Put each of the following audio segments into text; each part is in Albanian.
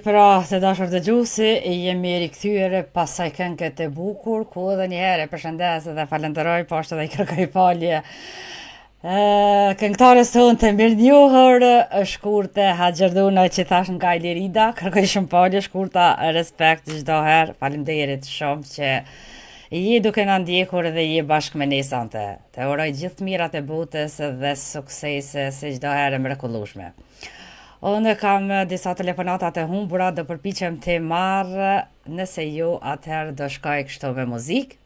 Pra, të dashur dëgjuesi, jemi rikthyer pas saj këngët e bukur, ku edhe një herë e përshëndes dhe falenderoj, po ashtu edhe i kërkoj falje. Këngëtares tonë të mirënjohur, shkurte Haxherduna që thash nga Ilirida, kërkoj shumë falje, shkurta respekt çdo herë. Faleminderit shumë që je duke na ndjekur dhe je bashkë me ne sonte. Të uroj gjithë mirat e botës dhe suksese si çdo herë mrekullueshme. Unë kam disa telefonata të humbura, do përpiqem të marrë, nëse jo, atëherë do shkoj kështu me muzikë.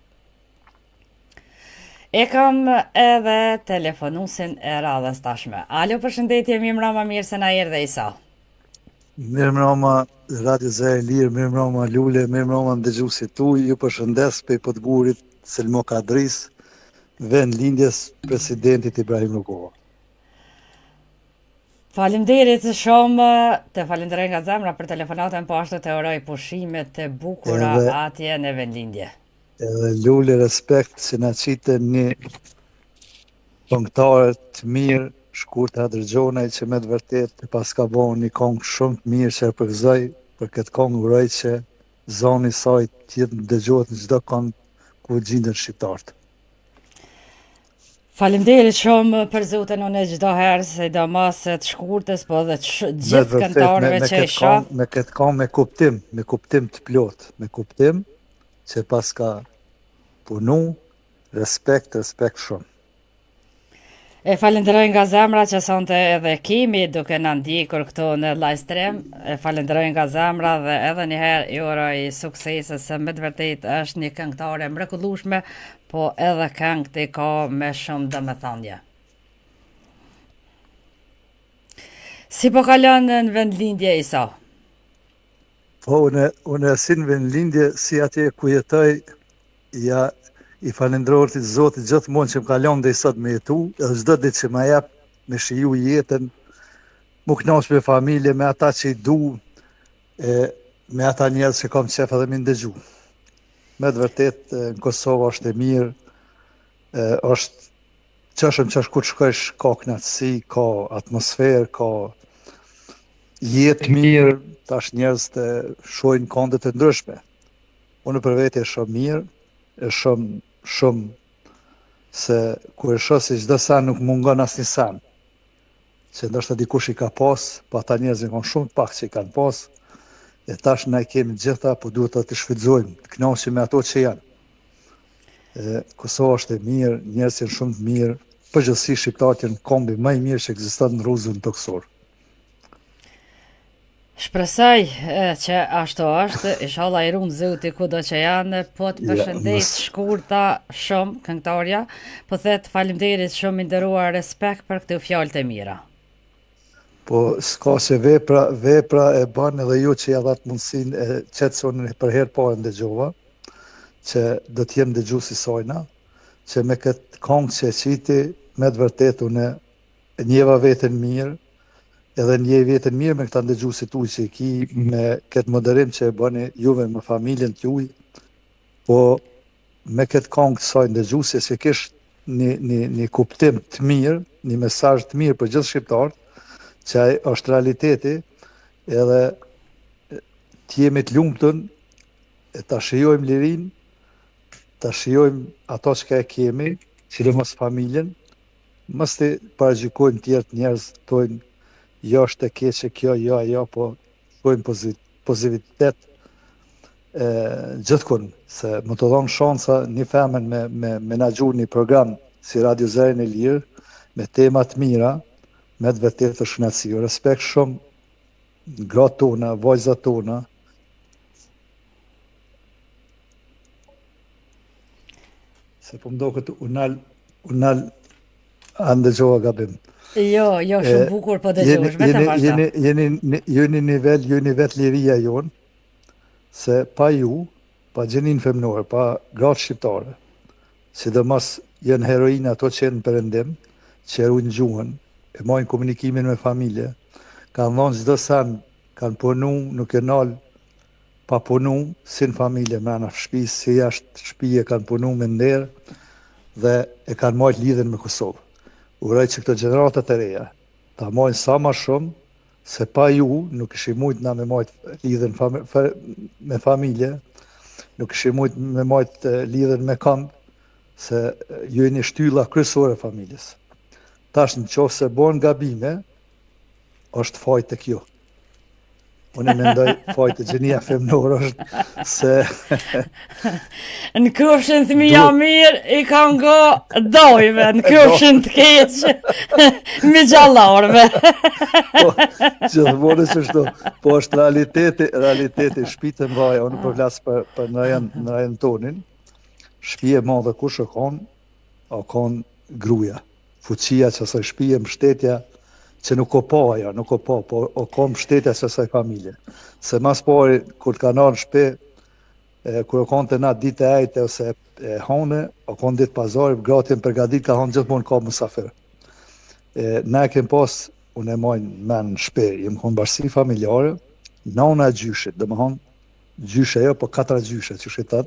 E kam edhe telefonusin e radhës tashme. Alo, përshëndetje, mirë mbrëma, mirë se na erdhe Isa. Mirë mbrëma Radio Zëri Lirë, mirë mbrëma Lule, mirë mbrëma dëgjuesit tuaj. Ju përshëndes prej Podgurit, Selmo Kadris, vend lindjes presidentit Ibrahim Rugova. Faleminderit shumë, të falenderoj nga zemra për telefonatën, po ashtu të uroj pushime të bukura atje në vendlindje. Edhe Lule, respekt që na qite një këngëtare të mirë, Shkurtë Hadrxhonaj, që me të vërtet e pas ka bon një këngë shumë të mirë që e përgëzoj për këtë këngë, uroj që zoni saj të jetë dëgjohet në çdo këngë ku gjenden shqiptarët. Faleminderit shumë për zotën, unë çdo herë, sidomos të shkurtës, po dhe gjithë këngëtarëve që e shoh. Me këtë këngë me kuptim të plot, me kuptim që pas ka punu, respekt shumë. E falenderoj nga zemra që sonte edhe kemi duke na ndjekur këtu në live stream. E falenderoj nga zemra dhe edhe një herë ju uroj suksese, se me të vërtet është një këngëtare mrekullueshme, po edhe këngët i ka me shumë domethënie. Si po kalon në vendlindje Isa? Po unë si në vendlindje, si atje ku jetoj, ja i falenderoj të Zotit gjithmonë që më kalon dhe i sot me jetu, edhe çdo ditë që më jep me shiju jetën, mu kënaq me familje, me ata që i du, me ata njerëz që kam qef edhe mi ndëgju. Me të vërtet, në Kosovë është e mirë, është qëshëm që është ku të shkojsh, ka knatësi, ka atmosferë, ka jetë mirë, tash njerëz të shojnë kondet të ndryshme. Unë për vete e shumë mirë, e shumë se kur e shoh se çdo san nuk mungon asnjë san. Se ndoshta dikush i ka pas, po ata njerëz kanë shumë pak që i kanë pas. E tash na i kemi gjitha, po duhet të shfrytëzojmë, të kënaqemi me ato që janë. Kosova është e mirë, njerëzit janë shumë të mirë, përgjithësisht shqiptarët janë kombi më i mirë që ekziston në rrugën toksor. Shpresoj që ashtu është, inshallah i runë zoti kudo që janë, po të përshëndes shkurta shumë këngëtarja, po thet faleminderit shumë i nderuar, respekt për këtë fjalë të mira. Po s'ka se vepra e bën edhe ju që ja dhat mundësinë e qetësoni për herë parë ndëgjova, që do të jem dëgjues i sajna, që me këtë këngë që qiti, me të vërtetë unë njeva veten mirë, edhe njej veten mirë me këta ndëgjuesit tuaj që i ki, me këtë moderim që e bëni juve me familjen tuaj, po me këtë këngë të saj ndëgjuese që kish një kuptim të mirë, një mesazh të mirë për gjithë shqiptarët, që ai është realiteti, edhe të jemi të lumtur, e ta shijojmë lirinë, ta shijojmë ato që e kemi, sidomos familjen, mos të paragjykojmë tjerë njerëz tojnë, jo është e keqe kjo, jo ajo, po shkojmë pozitivitet gjithkund, se më të dhonë shansa një femën me menaxhu një program si Radio Zëri Lirë, me tema të mira, me të vërtetë është kënaqësi. Respekt shumë gratë tona, vajzat tona. Se po më do këtë unal andëgjova gabim. Jo, shumë bukur po dëgjosh, vetëm vazhdo. Jeni një vet liria jonë, se pa ju, pa gjenin femnore, pa gratë shqiptare, sidomos janë heroinë ato që janë perëndim, që ruajnë gjuhën, e marrin komunikimin me familje, kanë dhënë çdo sen, kanë punu, nuk e nal pa punu, si në familje, mrena shtëpisë, si jashtë shtëpie, kanë punu me nder dhe e kanë marrë lidhen me Kosovë. Uroj që këto gjeneratat e reja ta marrin sa më shumë se pa ju nuk kishim mujt na me majt lidhen me familje, nuk kishim mujt me majt lidhen me këmbë, se ju jeni shtylla kryesore e familjes. Tash në qoftë se bën gabime, është fajt tek ju. Unë mendoj fajt e gjenia femnore është se Në këfshin fëmija mirë i kam go dojve, në këfshin të keqë me gjallarve. po, gjithmonë që shto, po është realiteti shtëpitë e mbaja, unë po flas për në rajon tonin, shtëpi e madhe kush e kon gruaja. Fuqia që asaj shtëpie, mbështetja që nuk o pa ajo, nuk o pa, po o ka mbështetja që asaj familje. Se mas pari, kur të kanë arë në shtëpi, kur o kanë të na ditë e ajte ose e hane, o kanë ditë pazari, gratë jem përgadit, ka hanë gjithmonë ka musafir. Na e kem pas, unë e majnë men në shtëpi, jem konë bashkësi familjare, nana e gjyshit, dhe më hanë, gjyshe jo, po 4 gjyshe, që shetat,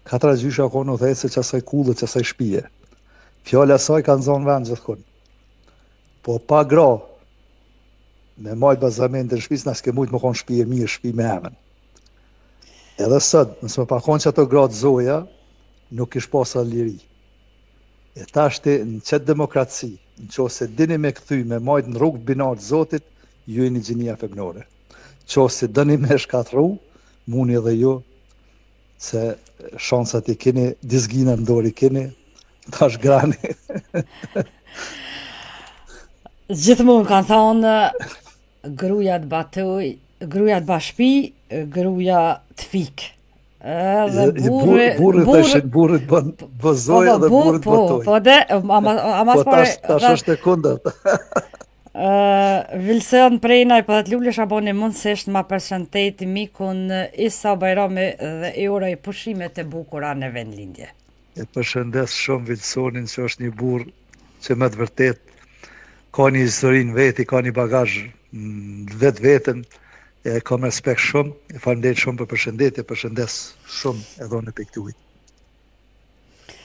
4 gjyshe o kanë u dhejse që asaj kullë, që asaj shtëpie. Fjale asaj kanë zonë vend gjithkun. Po pa gra, me majtë bazamentin në shtëpis, nësë ke mujtë më konë shtëpi e mirë, shtëpi me emën. Edhe sot, nësë më pa konë që ato gratë zoja, nuk ish pas liri. E ta shte në qëtë demokraci, në që se dini me këthy, me majtë në rrugë binartë zotit, ju e një gjenia femnore. Që se dini me shkatru, muni edhe ju, se shansat i keni, dizgina në dori keni, ta shgrani. Gjithmonë kanë thonë gruaja të batoj, gruaja të bashpi, gruaja të fik. Edhe burrit bën bozoja dhe burrit batoj. Po dhe, ama tash është e kundërt. Vilson Prejnaj, po të lullesh aboni mundësisht ma përshëndeti mikun Isa Bajrami dhe e uroj pushimet e bukura në vendlindje. E përshëndes shumë Vilsonin që është një burr që me të vërtet ka një historinë veti, ka një bagazh vetë vetën, e kam respekt shumë, e falenderoj shumë për përshëndetje, përshëndes shumë edhe unë për këtu.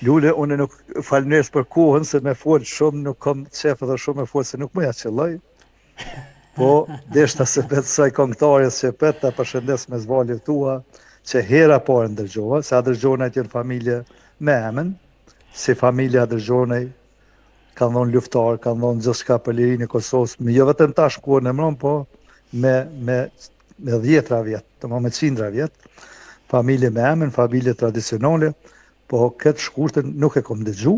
Lule, unë nuk falenderoj për kohën, se me folë shumë, nuk kam qef edhe shumë me folë, se nuk më ja qëlloj, po deshta se petë saj këngëtarjes që petë ta përshëndes me zvaljet tua, që hera parë ndërgjova, se Adërgjonaj të jenë familje me emën, si familja Adërgjonaj, kanë dhonë luftar, kanë dhonë gjithë shka për lirinë e Kosovës, me jo vetëm tash ku në mëron, po me 10 vjetë, të më me 100 vjetë, familje me emën, familje tradicionale, po këtë shkurtën nuk e kom dëgju,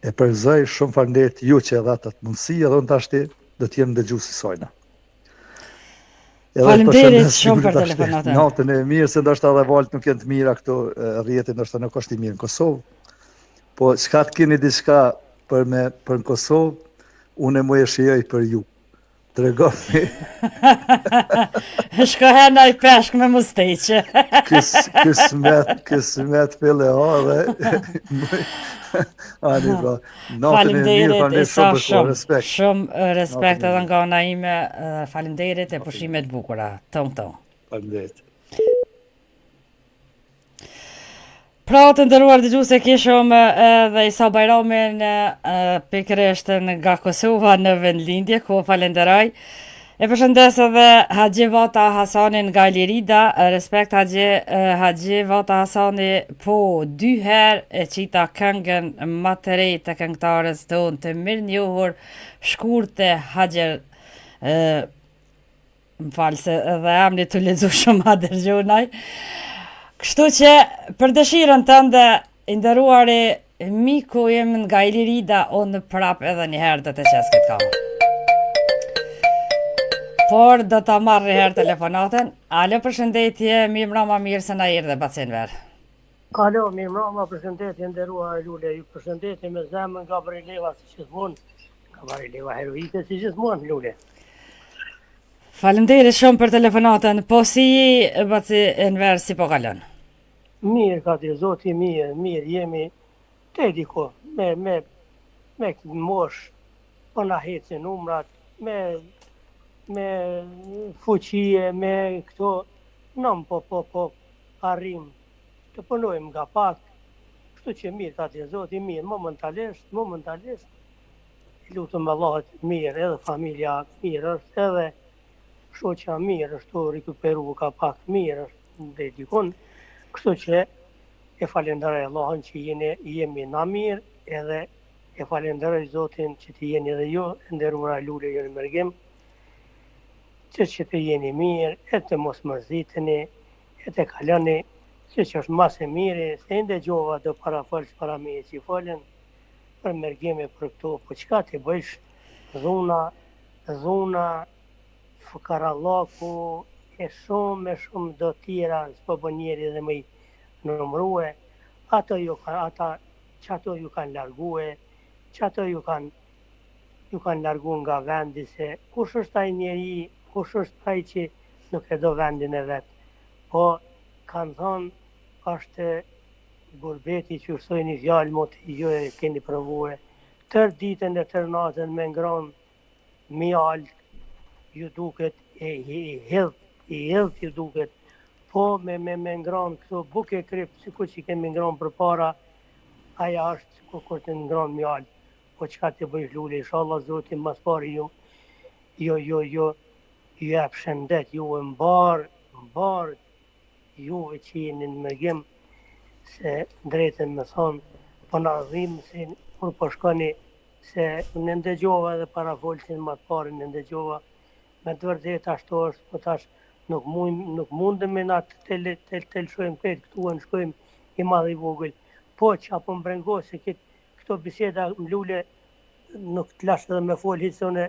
e përgëzoj shumë falenderit ju që edhe atë mundësi, edhe unë tashti do t'jem dëgju si sajna. Falenderit shumë për telefonatën. Natën e mirë, se ndoshta edhe valët nuk jenë të mira këto rrjetin, ndoshta nuk është i mirë në Kosovë, po çka të keni diçka për në Kosovë, unë e mu e shijoj për ju. Tregoni. Shkohen ai peshk me musteqe. Kësmet pele dhe ani pra. Faleminderit Isa shumë. Shumë respekt edhe nga ana ime. Faleminderit e pushimet bukura. Tom. Faleminderit. Pra të ndëruar dëgjuese, kishëm edhe Isa Bajramin pikërisht nga Kosova në vendlindje, ku falenderoj. E përshëndes edhe Haxhi Vata Hasanin nga Ilirida, respekt Haxhi Vata Hasani, po 2 herë e qita këngën më të re të këngëtares tonë të mirë njohur Shkurte Haxher, më falë se edhe emri të lexu shumë Adërgjonaj. Kështu që për dëshirën tënde, i nderuari miku im nga Ilirida, unë prap edhe një herë do të qes këtë kamë. Por do ta marrë një herë telefonatën. Alo, përshëndetje, mirë mbrëma, mirë se na erdhe bacin verë. Alo, mirë mbrëma, përshëndetje, nderuar Lule, ju përshëndetje me zemën nga Barileva si gjithmonë, nga Barileva heroike si gjithmonë, Lule. Faleminderit shumë për telefonatën, po si baci Enver, si po kalon? Mirë, ka të zoti, mirë jemi te diko, me mosh, po na hecin numrat, me fuqie, me këto, nëm po arrim të punojmë nga pak, kështu që mirë, ka të zoti, mirë, momentalisht, lutëm Allahut mirë, edhe familja mirë është, edhe shoqja mirë, është rikuperu ka pak mirë, është dhe dikun, kështu që e falenderoj Allahun që jemi na mirë, edhe e falenderoj Zotin që të jeni edhe ju, nderuara lule jeni mërgim, që të jeni mirë, e të mos mërziteni, e të kaloni, që është mas e miri, se ndëgjova do para falës para me që falen, për mërgime për këto, po qka të bëjsh dhuna, fukarallaku, e shumë do tjera, s'po bë njeri dhe me i nëmruhe, ata që ato ju kanë largue, që ato ju kanë largu nga vendi, se kush është ai njeri, kush është ai që nuk e do vendin e vetë. Po, kanë thonë, është gurbeti që ushtoj një vjallë, mo të ju e keni provue, tër ditën e tër natën me ngronë mjallë, ju duket, i hedh ju duket, po me ngronë këto buke krypë, si ku që kemi ngronë për para, aja është kur të ngronë mjallë. Po qka të bëjsh lule, inshallah Zotin mas pari ju jep shëndet, ju e mbar juve që jeni në mërgim, se drejtën me thonë, po në dhimë si kur po shkoni, se në ndëgjova dhe para folësin mas pari në ndëgjova, me të vërdet ashtu është, po tash nuk mundëm me na të lëshojmë këtë këtu e në shkojmë i madhe i vogël, po që apo më brengo se këto biseda më lule nuk të lash edhe me folë hitë, se une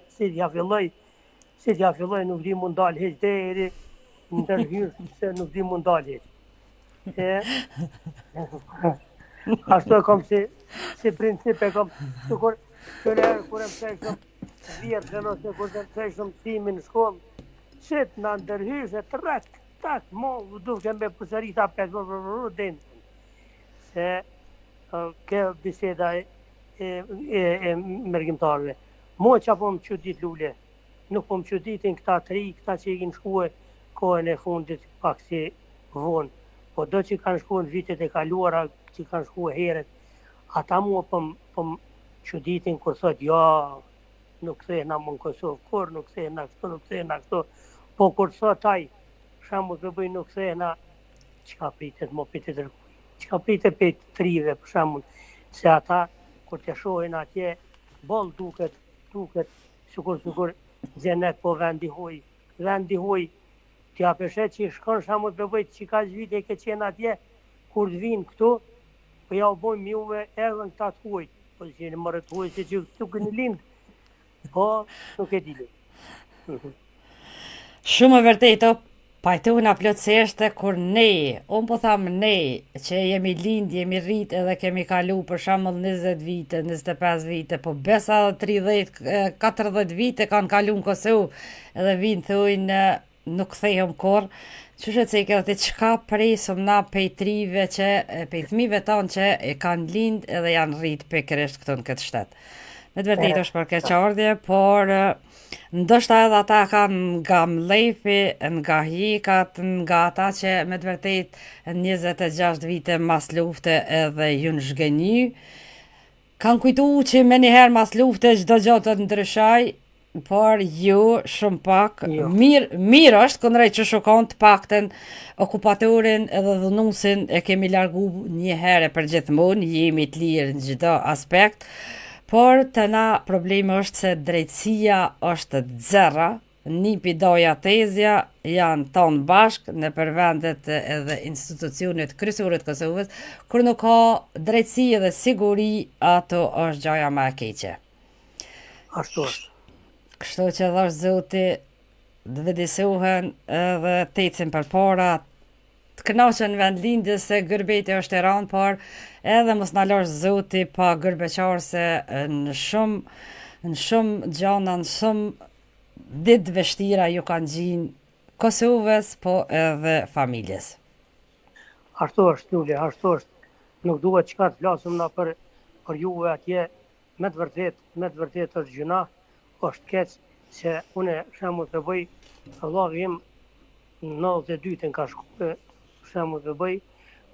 si t'ja filloj nuk di mund dalë hitë deri në tërhyrë, se nuk di mund dalë hitë. Ashtu e kom si princip e kom, kur e më qeshëm vjetën ose kur e më qeshëm simin në shkollë, qëtë në ndërhyrë se tak, mo duke me pësërit apet, din. Se ke biseda e mërgjimtarve. Mo që po më qudit lule, nuk po më quditin këta këta që i kinë shkue kohën e fundit pak si vonë. Po do që kanë shkue në vitet e kaluara, që kanë shkue heret, ata mua po më quditin kur thot, ja, nuk thejna më në Kosovë, kur nuk thejna kështu, po kur thot taj, shamu të bëj nuk thejna, qka pritet mo për të tërkuj, qka pritet për të trive, për shamu, se ata, kur të shohin atje, bol duket, sukur, gjenet po vendi huj, t'ja përshet që i shkon shamu të bëjt që ka zvite ke qenë atje, kur të vinë këtu, po ja u bojmë juve edhe në këta të huj, po që jeni mërë të huj, se që këtu kënë lindë, po nuk e dili. Shumë e vërtet, pajtona plotësisht kur unë po thamë ne, që jemi lind, jemi rrit edhe kemi kalu për shembull 20 vite, 25 vite, po besa 30, 40 vite kanë kalu në Kosovë edhe vinë thujnë nuk kthejëm kur, qëshet se i këtë qka presëm na pejtrive që, pejtmive tonë që e kanë lind edhe janë rrit pikërisht këtu në këtë shtetë. Me të vërtet është për keqardhje, por ndoshta edhe ata kanë nga mlefi, nga hikat, nga ata që me të vërtet 26 vite mas lufte edhe ju në zhgënjy, kanë kujtu që me njëherë mas lufte çdo gjë të ndryshoj, por ju shumë pak, mirë është këndrej që shukon të pakten okupatorin edhe dhunusin e kemi largu një herë për gjithmonë, jemi të lirë në çdo aspekt, por të na problemi është se drejtësia është zero, nipi doja tezja janë tonë bashk në përvendet edhe institucionet kryesore të Kosovës, kur nuk ka drejtësi edhe siguri, ato është gjaja më e keqe. Ashtu është. Kështu që dhash Zoti të vëdësohen edhe të ecin përpara, të kënaqen vendlindjes se gërbeti është e rënd, por edhe mos na lash Zoti pa gërbeqar se në shumë gjana, në shumë ditë vështira ju kanë gjinë Kosovës, po edhe familjes. Ashtu është, Lule, ashtu është. Nuk duhet çka të flasim na për juve atje, me të vërtet është gjuna, është keq se une shemull të bëj, vllavi im 92-ën ka shku, shemull të bëj,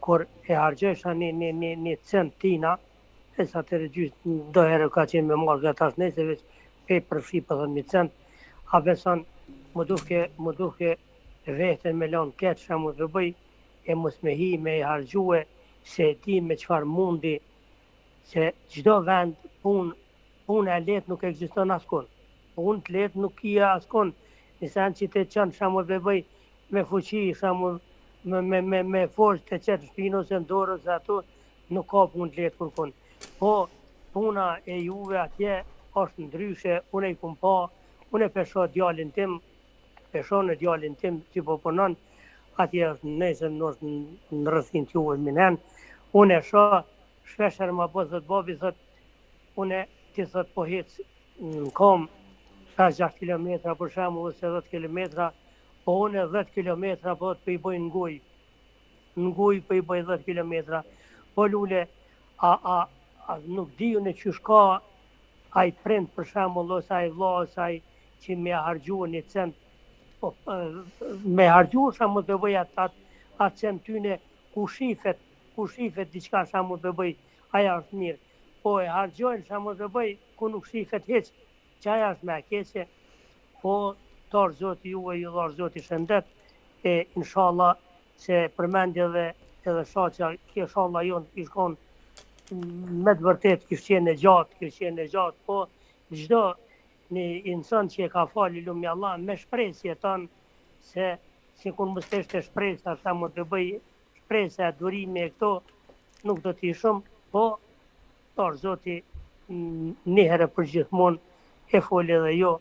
kur e hargjesha një cent tina, e sa të regjysë, do herë ka qenë me marrë nga tash nese, veç pe përfshi për dhe një cent, a beson më duke vetën me lanë ketë shamu të bëj, e mos me hi me hargjue, se ti me qëfar mundi, se çdo vend punë e letë nuk ekziston askon. Punë të letë nuk kia askon. Në sen që të qënë shamu të bëj me fuqi, shamu me forës të qetë shpinë ose në dorë ose ato, nuk ka punë të letë kërkon. Po, puna e juve atje është ndryshe, unë e kum pa, unë e pesho djalin tim, në djalin tim që po punon, atje është nesër në rëthin të juve minen, unë e shoh, shpesher më po thot babi, thot, unë ti thot po hec në kom, 5-6 kilometra për shemë, ose 10 kilometra, po unë 10 kilometra po të i bëj në guj. Në guj po i bëj 10 kilometra. Po lule, a nuk diju në që shka a i prind për shemë, ose a i vla, ose a i që me hargju një cent, me hargju shemë të bëj atë cent tyne ku shifet diçka shemë të bëj, aja është mirë. Po e hargjojnë shemë të bëj, ku nuk shifet heq, që aja është me keqe, po tarë zoti juve, ju dharë zoti shëndet, e inshallah se përmendje dhe edhe shaqja, kjo inshallah jonë kishkon me të vërtet kishtë qenë e gjatë, po gjdo një insan që e ka fali lumi Allah me shpresje tanë, se si kun më steshte shpresa, sa më të bëj shpresa, durimi e këto, nuk do t'i shumë, po tarë zoti një herë për gjithmonë e foli dhe jo,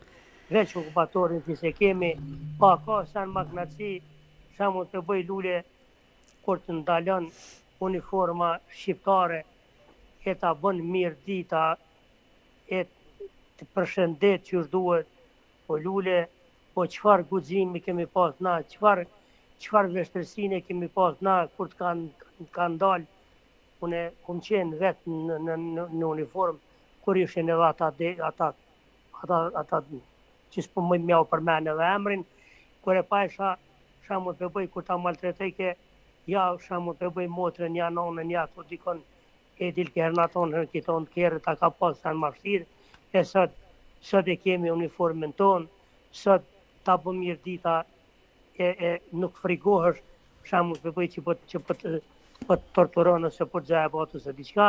veç okupatorin që se kemi, pa ka sa në maknaci, sa më të bëj lule, kur të ndalon uniforma shqiptare, e ta bën mirë dita, e të përshëndet që është duhet, po lule, po qëfar guximi kemi pas na, qëfar vështërsine kemi pas na, kur të kanë dalë, unë kum qenë vetë në uniform, kur ishin edhe ata që s'po më mjau përmene dhe emrin, kur e pa isha shamu të bëj, kur ta maltretejke, ja shamu të bëj motrën, ja nonën, ja të dikon, e dilke hernaton, herkiton, kjerë, ta ka pas sa në mashtirë, e sot e kemi uniformin tonë, sot ta bë mirë dita, e nuk frigohesh, shamu të bëj që po të torturon ose po të gjahebat ose diqka,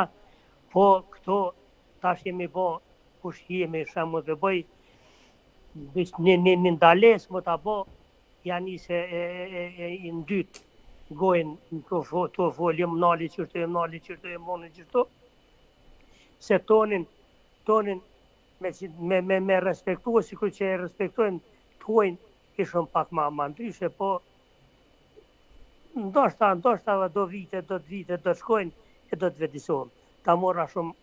po këto tash jemi bo, kush jemi shamu të bëj, një ndales më ta bo, janë njëse i në dytë, gojnë të folë, jem nali qërto, jem noni qërto, se tonin me respektu, si kur që e respektojnë të hojnë, ishën pak ma ndryshe, po ndoshta dhe do të shkojnë, e do të vedisohen. Ta mora shumë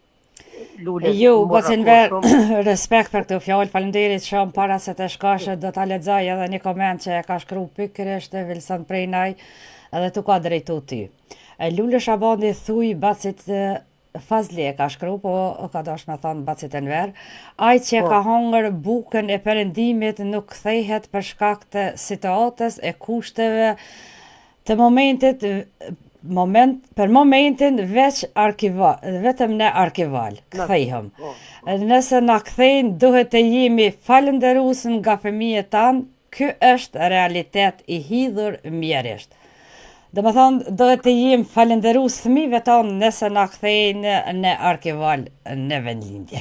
lule. Jo, po që në verë respekt për këtë fjallë, falemderit shumë, para se të shkashe, do t'a lexoj edhe një koment që e ka shkru pikërisht e Vilson Prejnaj, edhe tu ka drejtu ty. Lule Shabandi thuj bacit Fazli e ka shkru, po ka dash me thonë bacit e në verë, aj që ka hongër bukën e perëndimit nuk kthehet për shkak të situatës e kushteve të momentit, për momentin vetëm në arkival, kthejhëm. Nëse na kthejnë, duhet të jemi falënderues nga fëmijët tanë, ky është realitet i hidhur mjerisht. Dhe më thonë, duhet të jemi falënderues fëmijëve tanë nëse na kthejnë në arkival në vendlindje.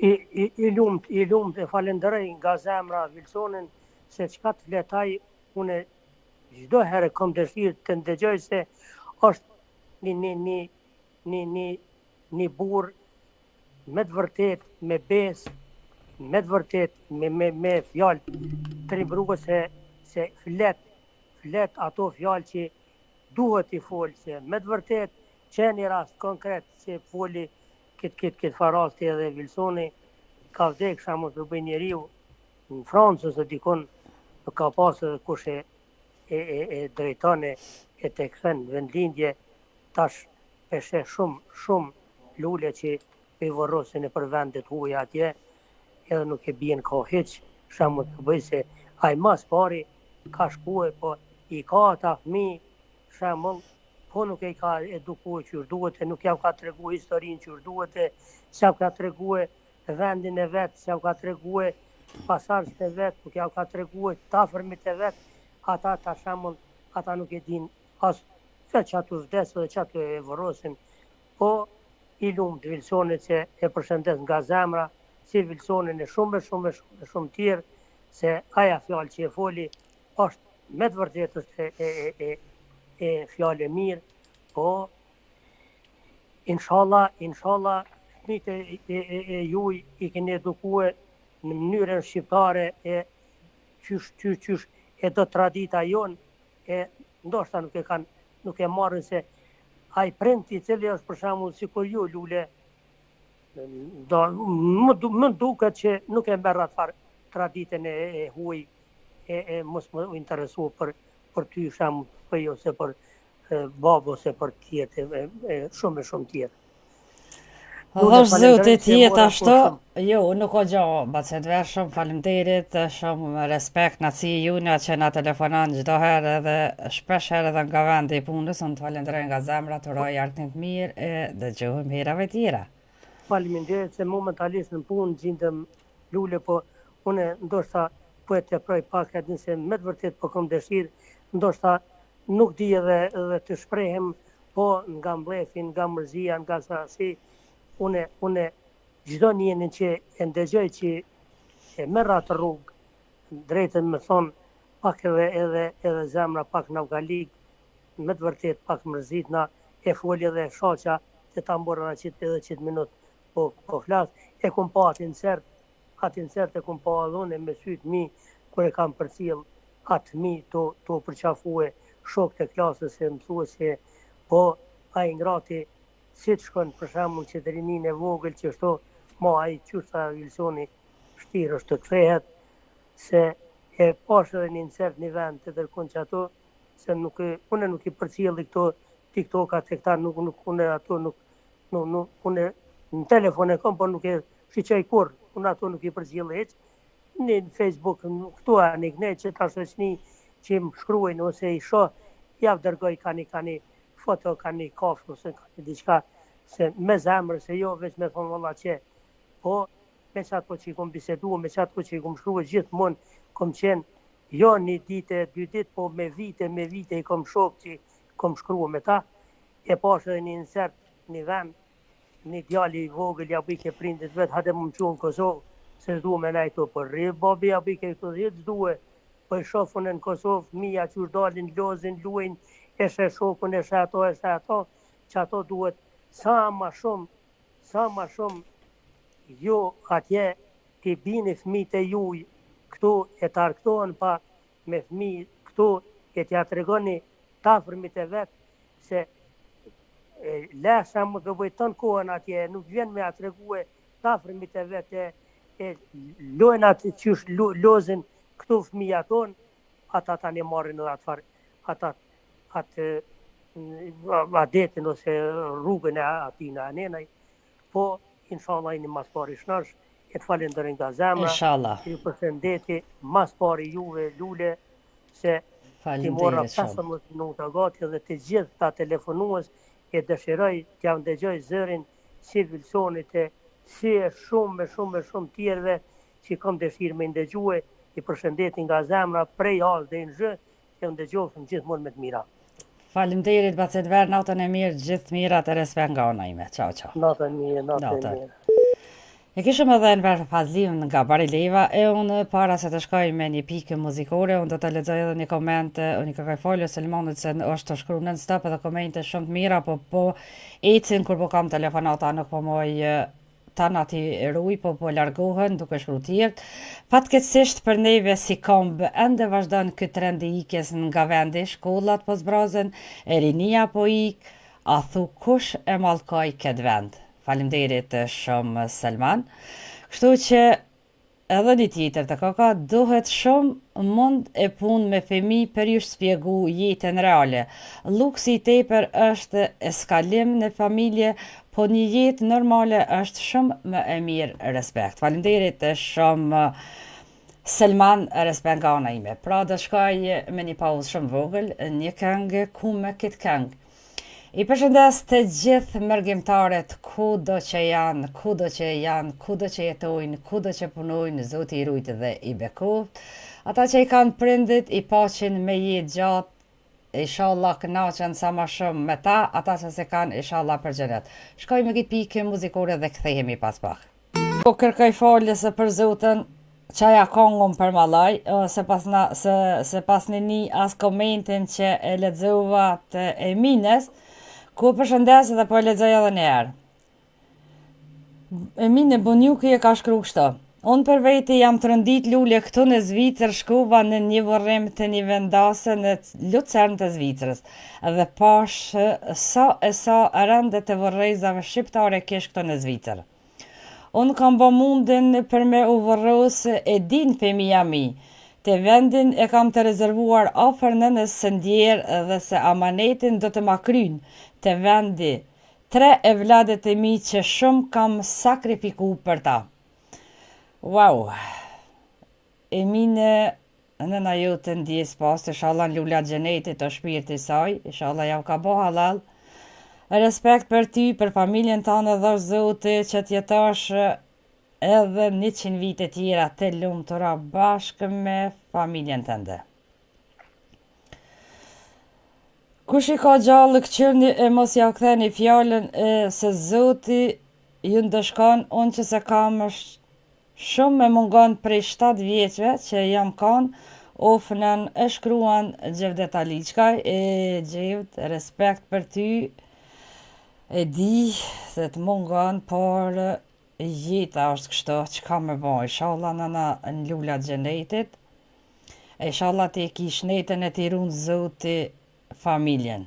I lumt e falenderoj nga zemra Vilsonin, se çka të fletaj, unë çdo herë kam dëshirë të ndëgjoj se është një burr me të vërtet, me besë, me të vërtet, me fjalë të ribruese, se flet ato fjalë që duhet i folë, se me të vërtet që një rast konkret që foli këtë farasti edhe Vilsoni, ka vdek shamu të bëj njeriu në Francë ose dikon, ka pasë edhe kush e drejtone e të këthen vendlindje, tash peshe shumë lule që i vorrosin e për vendet huja atje, edhe nuk e bien ka heq, shamu të bëj se aj mas pari ka shkue, po i ka ata fmi, shemull, po nuk e ka edukuar që duhet, e nuk ja ka tregu historinë që duhet, se ja ka tregu vendin e vetë, se ja ka tregu pasardhësit e vet, nuk ja ka treguar të afërmit e vet, ata ta shembull, ata nuk e din as se çatu vdes dhe çatu e vorrosin, po i lumt Wilsonit që e përshëndes nga zemra, si Wilsonin e shumë tjerë, se aja fjalë që e foli është me të vërtetë është e fjalë e mirë, po inshallah fëmijët e juaj i keni edukue në mënyrën shqiptare e qysh e do tradita jon e ndoshta nuk e marrin se ai prind i cili është për shembull sikur ju lule më duket që nuk e merr atë traditën e huaj e mos më interesu për ty shembull për jo se për babo se për tjetë e shumë tjerë. Allah zotit jetë ashtu, jo, nuk o gjo, bacet vershëm, falemderit, shumë respekt në si juna që nga telefonan gjdo herë edhe shpesh herë edhe nga vendi i punës, unë të falenderoj nga zemra, të roj artin të mirë e dhe gjohëm herave tjera. Faleminderit se momentalisht në punë gjindëm lule, po une ndoshta po e të proj pak edhe se me të vërtet po kom dëshirë, ndoshta nuk di edhe të shprehem, po nga mblefin, nga mërzia, nga sarasi, une gjdo njenin që e ndëgjoj që e merr atë rrugë, drejtën me thonë pak edhe zemra, pak në galik, me të vërtet pak mërzit na e foli edhe shoqa që ta mborën edhe qitë minut po flas, e kum pa atë insert e kum pa edhe unë me sytë mi, kër e kam përcjell atë mi të përqafue shok të klasës e mësuese, po a i ngrati si të shkon për shembull që të rinin e vogël që shto ma ai qysa Wilsoni shtirë është të kthehet, se e pash edhe një insert një vend të tërkun që ato, se une nuk i përcjelli këto TikTokat e këta une ato une në telefon e kom, po nuk e shiqaj kur, unë ato nuk i përcjelli heq, në Facebook këtu a një këne që ta shoqni që më shkruajnë ose i shoh, javë dërgoj ka një foto, ka një kafë, ose ka një diqka, se me zemrë, se jo veç me thonë valla që, po me qato që i kom bisedu, me qato që i kom shkruaj gjithmonë, kom qenë jo një dite, 2 ditë, po me vite i kom shok që kom shkruaj me ta, e pash edhe një insert, një vend, një djali i vogël, ja bike prindit vetë, hade më qunë Kosovë, se zdu me najto, po rri, babi, ja bike këto dhjetë zduhe, po i shofën në Kosovë, mija që dalin, lozin, luin, e shë shokun, e shë ato, që ato duhet sa ma shumë ju atje t'i bini fëmijët e juj, këtu e të arktohen pa me fëmijë, këtu e t'ja të regoni t'afërmit e vetë, se lesha më të bëjton kohën atje, nuk vjen me atë regue t'afërmit e vetë, e lojnë atë qysh lozin këtu fëmija tonë, ata ta një marrin edhe atë adetin ose rrugën e atina anenaj, po inshallah një mas pari shnash, e të falenderoj nga zemra, ju përshëndeti mas pari juve lule, se ti mora 15 minuta gati dhe të gjithë ta telefonues e dëshiroj t'ja ndëgjoj zërin si Wilsonit e si e shumë tjerve që kom dëshirë me ndëgjue, i përshëndeti nga zemra prej as dhe në zhë, e ndëgjofëm gjithmonë me të mira. Faleminderit bacet verë, natën e mirë, gjithë mirat e respekt nga ona ime. Ciao. Natën mirë. E kishëm edhe në verë fazlim nga Barileva, e unë para se të shkoj me një pikë muzikore, unë do të lexoj edhe një koment, unë kërkoj folio Selmanit se është të shkru në stop edhe komente shumë të mira, po ecin kur po kam telefonata nuk po moj tanë ati ruj, po largohen duke shkru tjertë. Fatkeqësisht për neve si kombë, ende vazhdon këtë trend i ikjes nga vendi, shkollat po zbrazen, e rinia po ik, a thu kush e mallkoj këtë vend. Faleminderit shumë Selman. Kështu që edhe një tjetër të koka, duhet shumë mund e pun me fëmijë për ju shpjegu jetën reale. Luksi i tepër është eskalim në familje, po një jetë normale është shumë më e mirë respekt. Faleminderit shumë Selman, respekt nga ona ime. Pra do shkoj me një pauzë shumë vogël, një këngë ku me këtë këngë. I përshëndes të gjithë mërgjimtarët, kudo që janë, kudo që jetojnë, kudo që punojnë, Zoti i rujtë dhe i bekuft. Ata që i kanë prindit, i paqin me jetë gjatë, inshallah kënaqen sa ma shumë me ta, ata që se kanë, inshallah për xhenet. Shkojmë me këtë pikë muzikore dhe kthehemi pas pak. Po kërkoj faljes për Zotën, qaja kongum për malaj, se pas një as komentin që e lexova të Emines, ku përshëndes dhe po e lexoj edhe një herë. Emine Bonjuki e ka shkruar kështu: unë për veti jam të rëndit lule këtu në Zvicër, shkova në një vërrim të një vendase në Lucern të Zvicrës dhe pash sa rënde të vërrejzave shqiptare kesh këtu në Zvicër. Unë kam bë mundin për me u vërrus e din femija mi, të vendin e kam të rezervuar ofër nënës së ndjerë dhe se amanetin do të ma kryn të vendi 3 evladet e mi që shumë kam sakrifiku për ta. Wow, Emine, nëna ju të ndjes pas, inshallah në lula gjenetit o shpirti saj, inshallah ja u ka bo halal. Respekt për ty, për familjen tënde dhe Zoti që t'jetosh edhe 100 vite tjera të lumtura bashkë me familjen tënde. Kush i ka gjallë këqyrni e mos ja u ktheni fjalën se Zoti ju ndëshkon, unë që se kam shumë me mungon prej 7 vjeqve që jam kanë, ofnën e shkruan Gjevdet Aliqkaj, Gjevd, respekt për ty, e di se të mungon, por jeta është kështu që ka me boj, inshallah nëna në lula gjenetit, inshallah ti ki shnetën e ti runë Zoti familjen.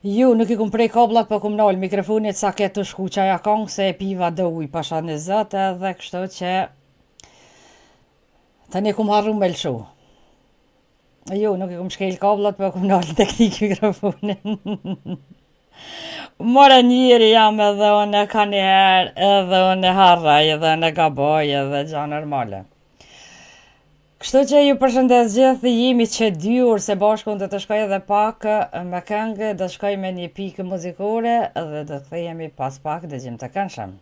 Ju nuk i kum prej kablat, po kum nalë mikrofonit sa ketë të shku qaja kongë, se e piva do uj pasha në zëtë edhe kështu që të një kum harru me lëshu. Jo, nuk i kum shkel kablat, po kum nalë teknik mikrofonin. More njëri jam edhe unë ka njëherë, edhe unë harraj, edhe unë gaboj, edhe gja normale. Kështu që ju përshëndes gjithë, jemi që 2 orë se bashkun dhe të shkoj edhe pak me këngë, dhe shkoj me një pikë muzikore dhe dhe të thejemi pas pak dhe gjim të këndshëm.